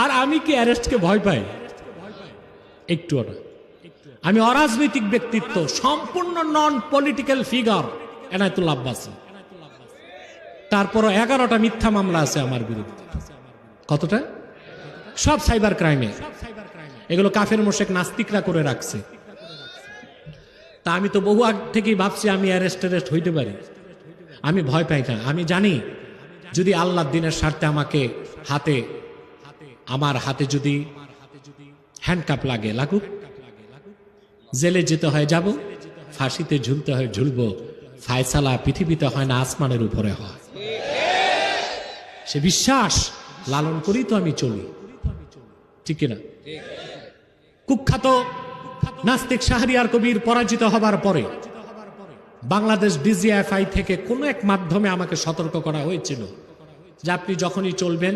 আর আমি কি অ্যারেস্টকে ভয় পাই? একটুও না। আমি অরাজনৈতিক ব্যক্তিত্ব, সম্পূর্ণ non political figure Enayetullah Abbasi. তারপরও 11টা মিথ্যা মামলা আছে আমার বিরুদ্ধে। কতটা? সব সাইবার ক্রাইমে। এগুলো কাফের মোশেক নাস্তিকরা করে রাখছে। তা আমি তো বহু আগ থেকেই ভাবছি আমি অ্যারেস্ট হইতে পারি। আমি ভয় পাই না। আমি জানি যদি আল্লাহর দিনের স্বার্থে আমাকে আমার হাতে যদি হ্যান্ডকাপ লাগে, লাগুক। জেলে যেতে হয় যাব, ফাঁসিতে ঝুলতে হয় ঝুলবো। ফায়সালা পৃথিবীতে হয় না, আসমানের উপরে হয়। সে বিশ্বাস লালন করেই তো আমি চলি, ঠিক না? কুখ্যাত নাস্তিক শাহরিয়ার কবির পরাজিত হবার পরে বাংলাদেশ ডিজিএফআই থেকে কোনো এক মাধ্যমে আমাকে সতর্ক করা হয়েছিল যে আপনি যখনই চলবেন